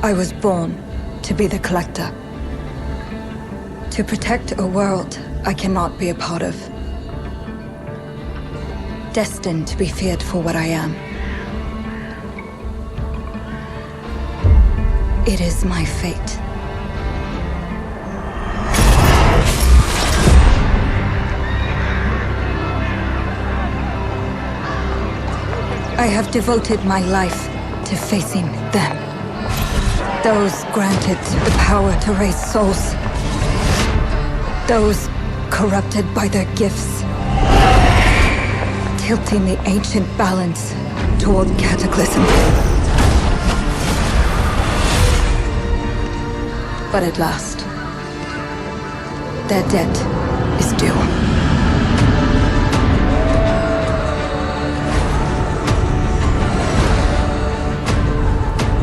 I was born to be the collector. To protect a world I cannot be a part of. Destined to be feared for what I am. It is my fate. I have devoted my life to facing them. Those granted the power to raise souls. Those corrupted by their gifts. Tilting the ancient balance toward cataclysm. But at last, their debt is due.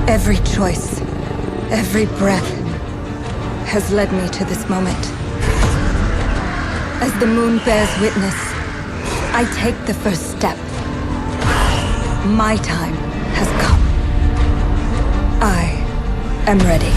Every choice, every breath has led me to this moment. As the moon bears witness, I take the first step. My time has come. I am ready.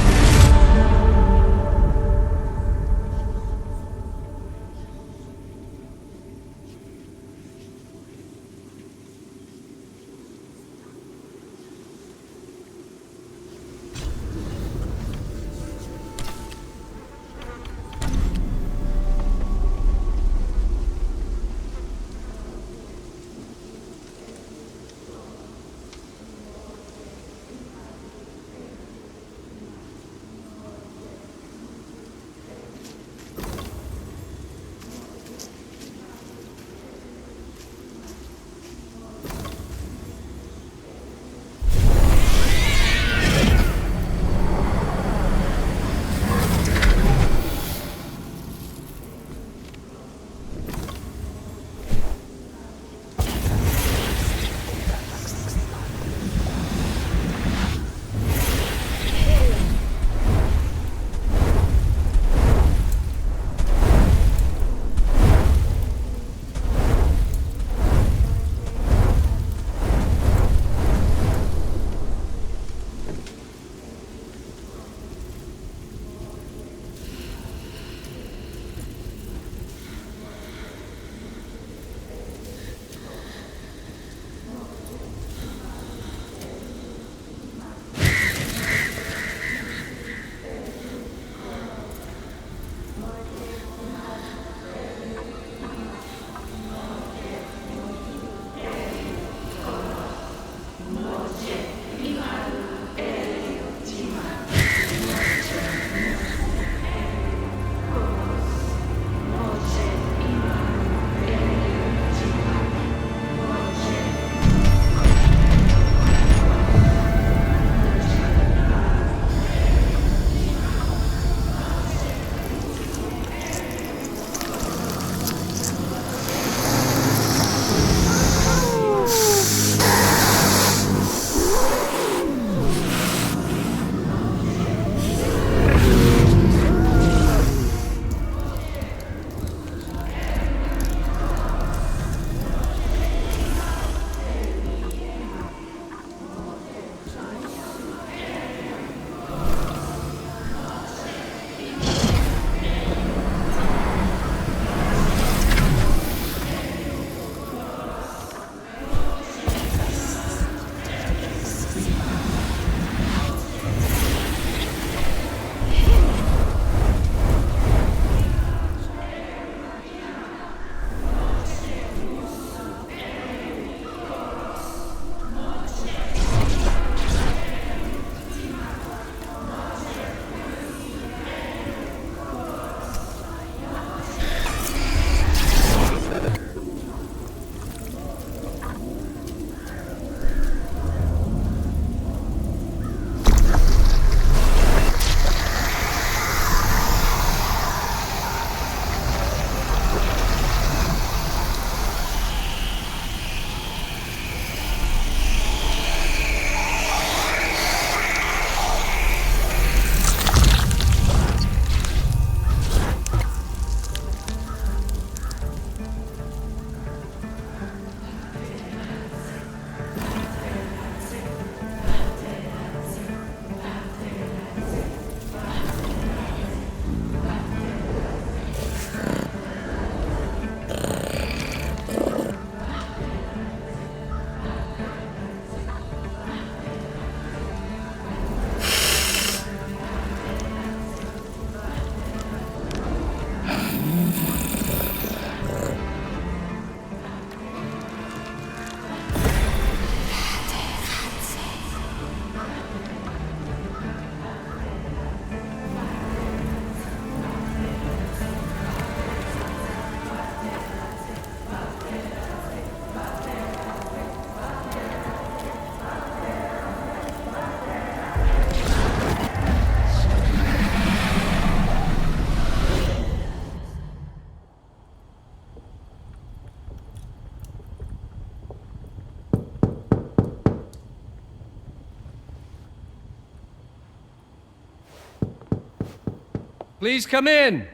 Please come in.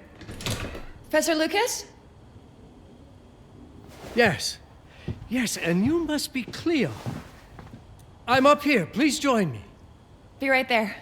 Professor Lucas? Yes. Yes, and you must be Cleo. I'm up here. Please join me. Be right there.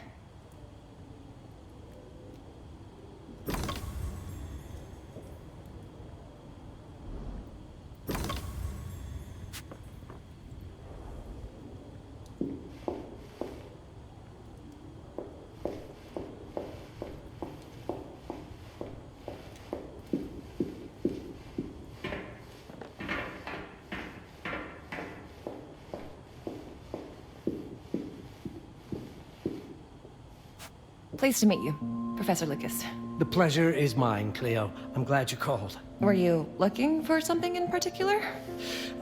Pleased to meet you, Professor Lucas. The pleasure is mine, Cleo. I'm glad you called. Were you looking for something in particular?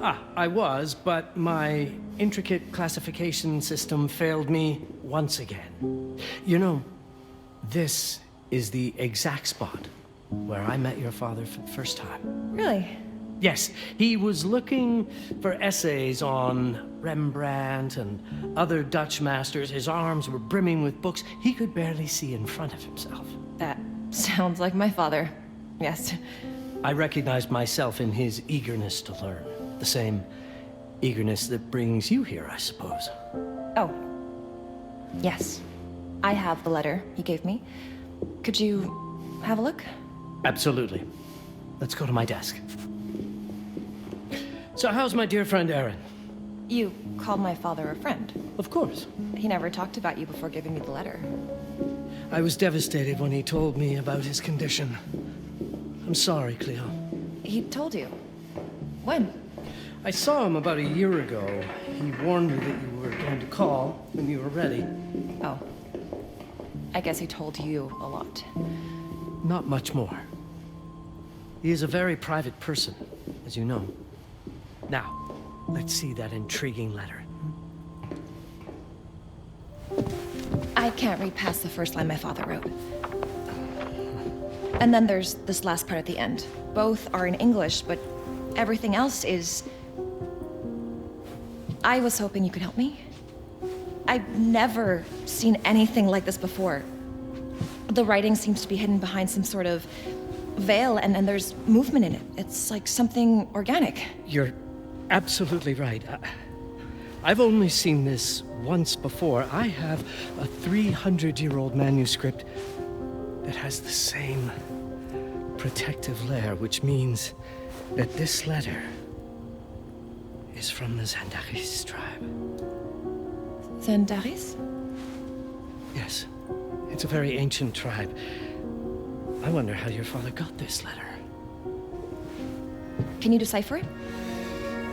I was, but my intricate classification system failed me once again. You know, this is the exact spot where I met your father for the first time. Really? Yes, he was looking for essays on Rembrandt and other Dutch masters. His arms were brimming with books. He could barely see in front of himself. That sounds like my father. Yes. I recognized myself in his eagerness to learn. The same eagerness that brings you here, I suppose. Oh. Yes. I have the letter he gave me. Could you have a look? Absolutely. Let's go to my desk. So how's my dear friend Aaron? You called my father a friend. Of course. He never talked about you before giving me the letter. I was devastated when he told me about his condition. I'm sorry, Cleo. He told you? When? I saw him about a year ago. He warned me that you were going to call when you were ready. Oh. I guess he told you a lot. Not much more. He is a very private person, as you know. Now, let's see that intriguing letter. I can't read past the first line my father wrote. And then there's this last part at the end. Both are in English, but everything else is... I was hoping you could help me. I've never seen anything like this before. The writing seems to be hidden behind some sort of veil, and then there's movement in it. It's like something organic. You're absolutely right. I've only seen this once before. I have a 300-year-old manuscript that has the same protective layer, which means that this letter is from the Zandaris tribe. Zandaris? Yes. It's a very ancient tribe. I wonder how your father got this letter. Can you decipher it?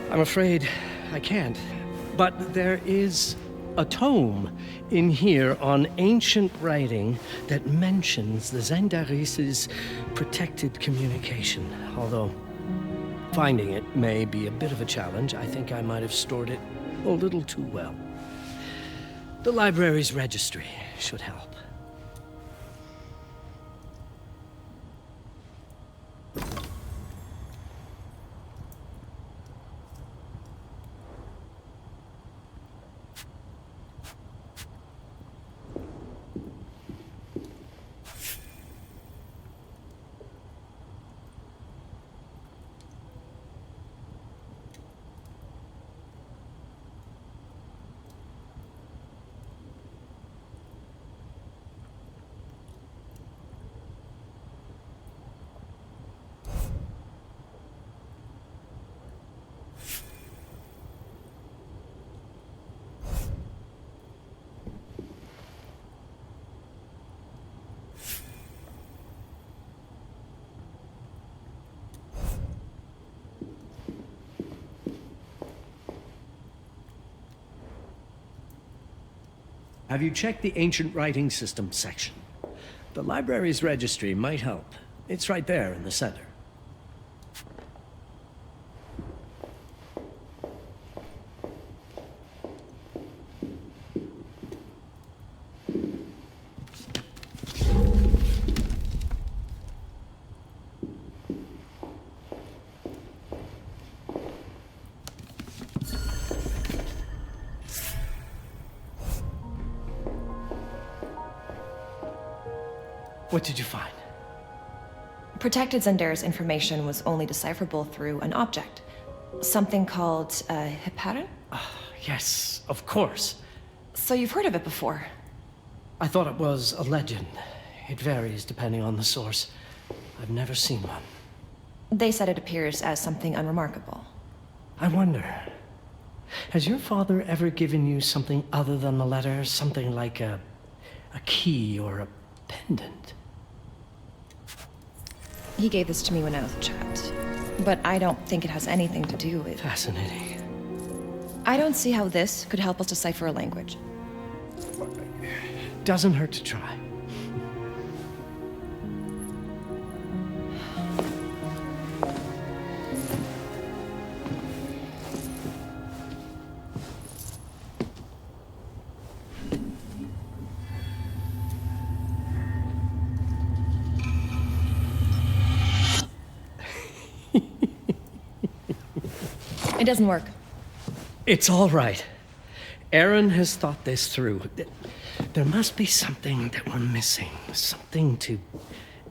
I'm afraid I can't. But there is a tome in here on ancient writing that mentions the Zandaris' protected communication. Although finding it may be a bit of a challenge, I think I might have stored it a little too well. The library's registry should help. Have you checked the ancient writing system section? The library's registry might help. It's right there in the center. What did you find? Protected Zendara's information was only decipherable through an object. Something called a heparin? Yes, of course. So you've heard of it before? I thought it was a legend. It varies depending on the source. I've never seen one. They said it appears as something unremarkable. I wonder, has your father ever given you something other than the letter? Something like a key or a pendant? He gave this to me when I was a child. But I don't think it has anything to do with... Fascinating. I don't see how this could help us decipher a language. Doesn't hurt to try. It doesn't work. It's all right. Aaron has thought this through. There must be something that we're missing. Something to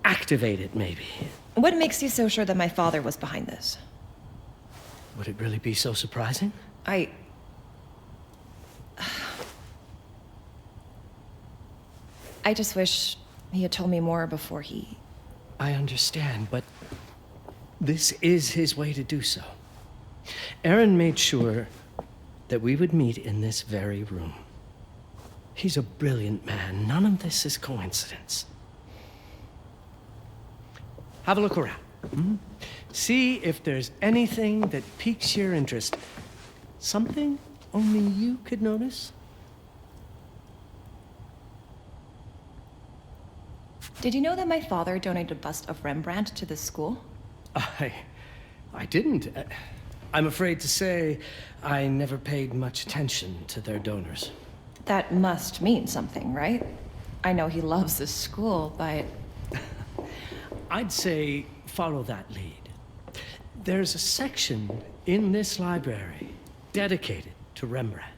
activate it, maybe. What makes you so sure that my father was behind this? Would it really be so surprising? I just wish he had told me more before he... I understand, but this is his way to do so. Aaron made sure that we would meet in this very room. He's a brilliant man. None of this is coincidence. Have a look around. See if there's anything that piques your interest. Something only you could notice. Did you know that my father donated a bust of Rembrandt to this school? I didn't. I'm afraid to say I never paid much attention to their donors. That must mean something, right? I know he loves this school, but... I'd say follow that lead. There's a section in this library dedicated to Rembrandt.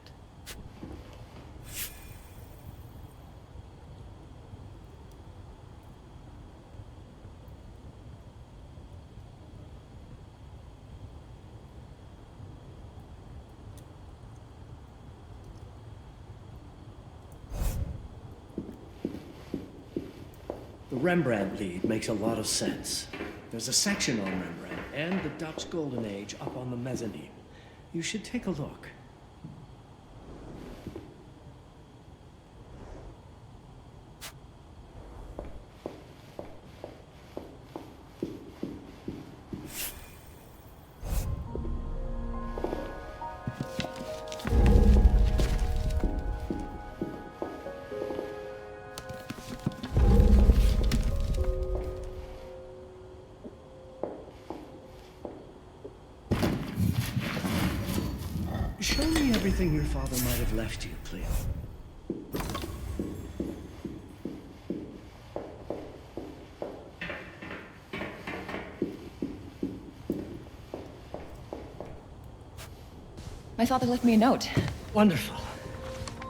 The Rembrandt lead makes a lot of sense. There's a section on Rembrandt and the Dutch Golden Age up on the mezzanine. You should take a look. Show me everything your father might have left you, Cleo. My father left me a note. Wonderful.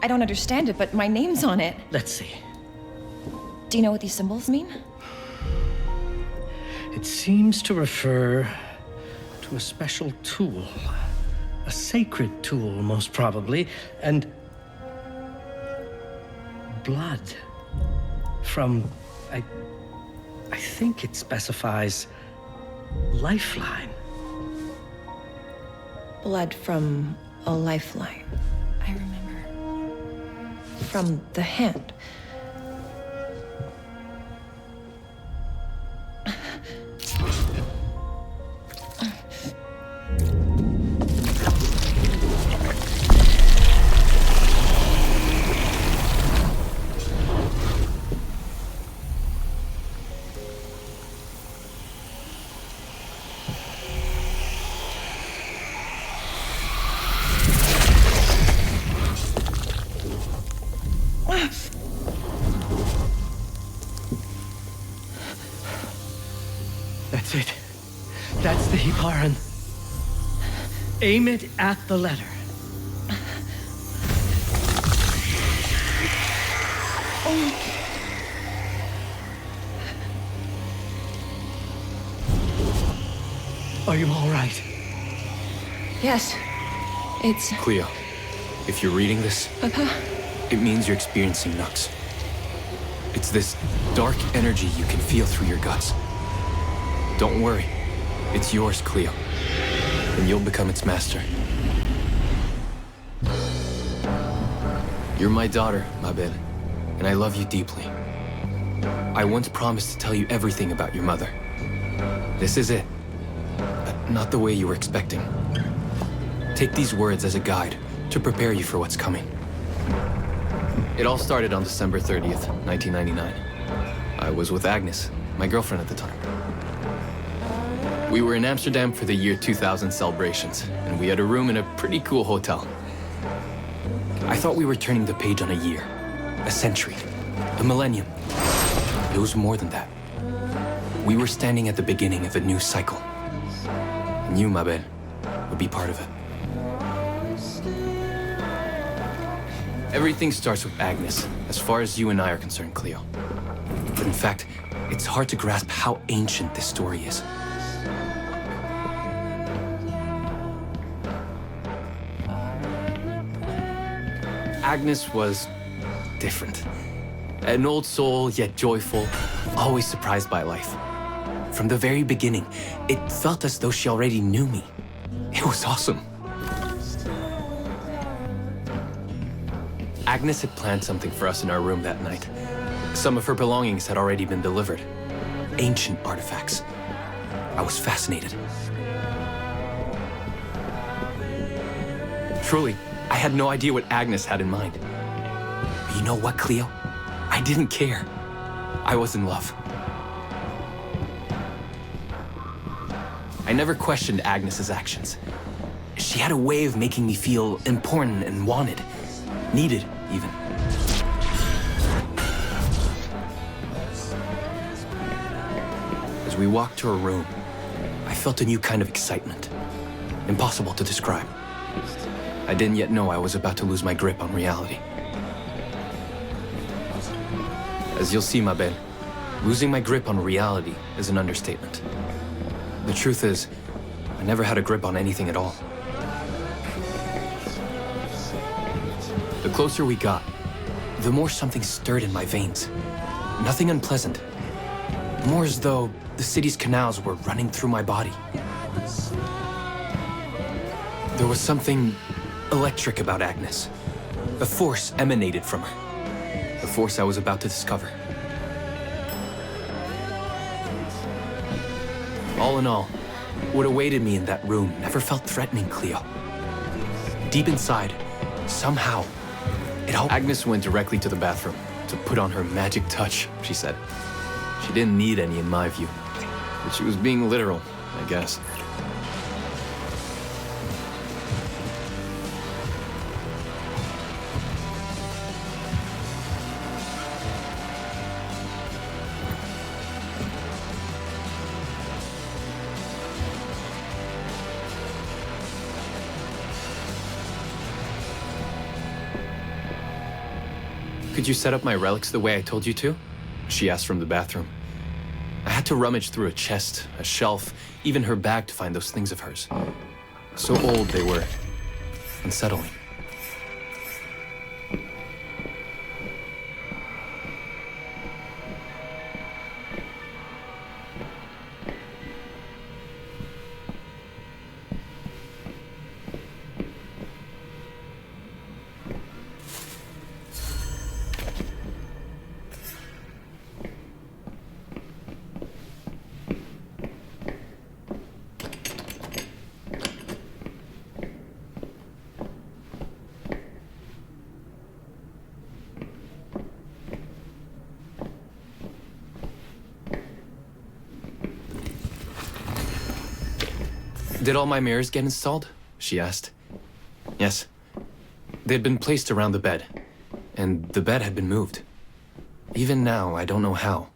I don't understand it, but my name's on it. Let's see. Do you know what these symbols mean? It seems to refer to a special tool. A sacred tool, most probably, and blood from, I think it specifies lifeline. Blood from a lifeline. I remember. From the hand. That's it. That's the Heparin. Aim it at the letter. Are you all right? Yes. It's... Cleo, if you're reading this, Papa? it means you're experiencing Nux. It's this dark energy you can feel through your guts. Don't worry. It's yours, Cleo. And you'll become its master. You're my daughter, Mabel, and I love you deeply. I once promised to tell you everything about your mother. This is it. But not the way you were expecting. Take these words as a guide to prepare you for what's coming. It all started on December 30th, 1999. I was with Agnes, my girlfriend at the time. We were in Amsterdam for the year 2000 celebrations, and we had a room in a pretty cool hotel. I thought we were turning the page on a year, a century, a millennium. It was more than that. We were standing at the beginning of a new cycle. And you, Mabel, would be part of it. Everything starts with Agnes, as far as you and I are concerned, Cleo. But in fact, it's hard to grasp how ancient this story is. Agnes was different. An old soul, yet joyful, always surprised by life. From the very beginning, it felt as though she already knew me. It was awesome. Agnes had planned something for us in our room that night. Some of her belongings had already been delivered. Ancient artifacts. I was fascinated. Truly, I had no idea what Agnes had in mind. But you know what, Cleo? I didn't care. I was in love. I never questioned Agnes's actions. She had a way of making me feel important and wanted. Needed, even. As we walked to her room, I felt a new kind of excitement. Impossible to describe. I didn't yet know I was about to lose my grip on reality. As you'll see, Mabel, losing my grip on reality is an understatement. The truth is, I never had a grip on anything at all. The closer we got, the more something stirred in my veins. Nothing unpleasant. More as though the city's canals were running through my body. There was something electric about Agnes. A force emanated from her. A force I was about to discover. All in all, what awaited me in that room never felt threatening, Cleo. Deep inside, somehow, it all... Agnes went directly to the bathroom to put on her magic touch, she said. She didn't need any in my view, but she was being literal, I guess. Could you set up my relics the way I told you to? She asked from the bathroom. I had to rummage through a chest, a shelf, even her bag to find those things of hers. So old they were. Unsettling. Did all my mirrors get installed? She asked. Yes. They'd been placed around the bed, and the bed had been moved. Even now, I don't know how,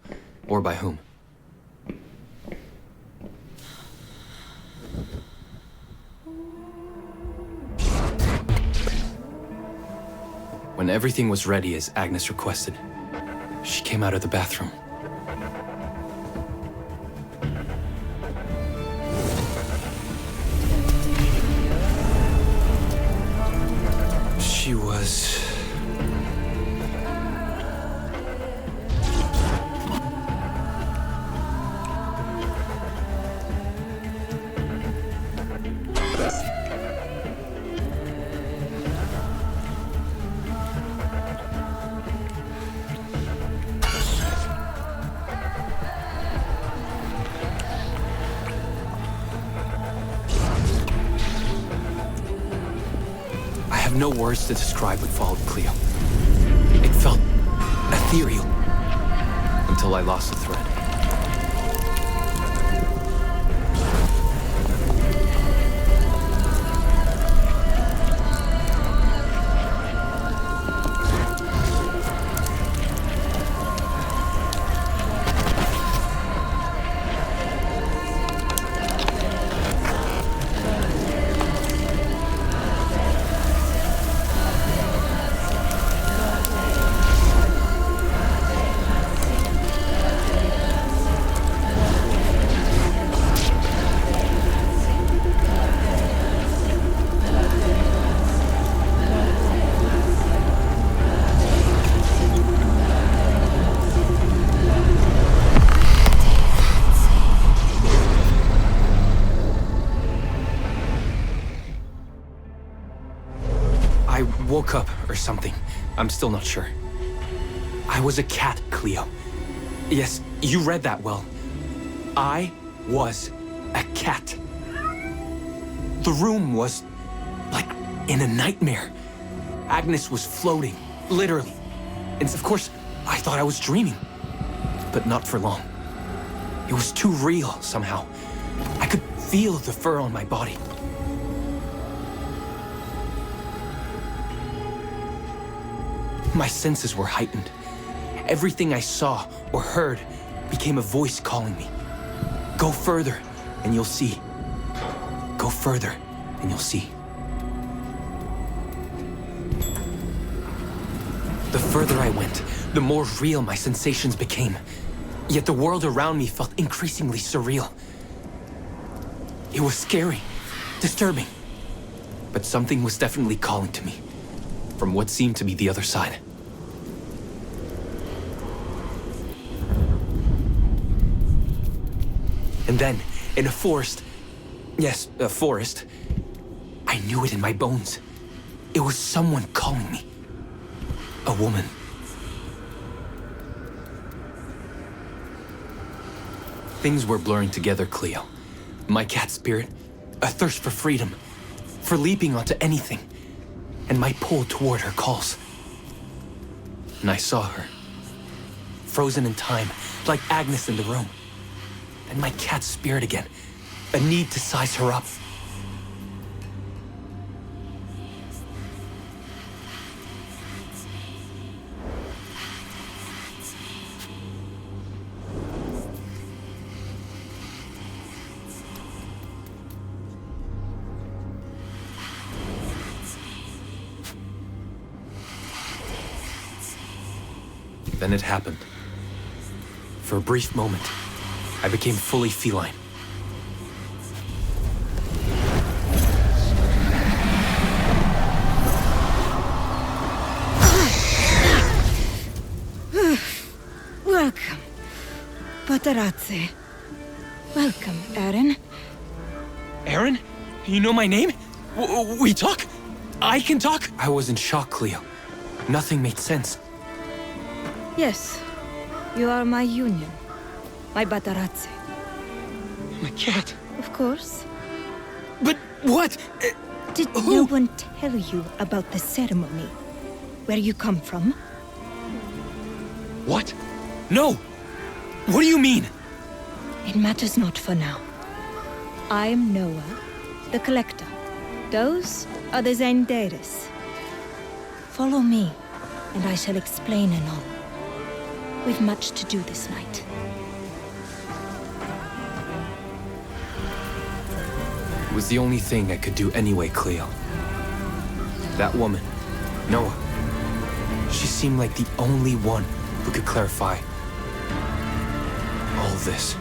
or by whom. When everything was ready as Agnes requested, she came out of the bathroom. was... no words to describe what followed, Cleo. It felt ethereal until I lost the thread. Woke up or something. I'm still not sure. I was a cat, Cleo. Yes, you read that well. I was a cat. The room was like in a nightmare. Agnes was floating, literally. And of course, I thought I was dreaming. But not for long. It was too real somehow. I could feel the fur on my body. My senses were heightened. Everything I saw or heard became a voice calling me. Go further, and you'll see. Go further, and you'll see. The further I went, the more real my sensations became. Yet the world around me felt increasingly surreal. It was scary, disturbing. But something was definitely calling to me. From what seemed to be the other side. And then, in a forest, yes, a forest, I knew it in my bones. It was someone calling me. A woman. Things were blurring together, Cleo. My cat spirit, a thirst for freedom, for leaping onto anything. And my pull toward her calls. And I saw her. Frozen in time, like Agnes in the room. And my cat's spirit again. A need to size her up. Then it happened. For a brief moment, I became fully feline. Welcome, Patarazzi. Welcome, Aaron. Aaron? You know my name? We talk? I can talk? I was in shock, Cleo. Nothing made sense. Yes, you are my union. My Patarazzi. My cat. Of course. But what? Did no one tell you about the ceremony? Where you come from? What? No! What do you mean? It matters not for now. I'm Noah, the Collector. Those are the Zendaris. Follow me, and I shall explain anon. We've much to do this night. It was the only thing I could do anyway, Cleo. That woman, Noah, she seemed like the only one who could clarify all this.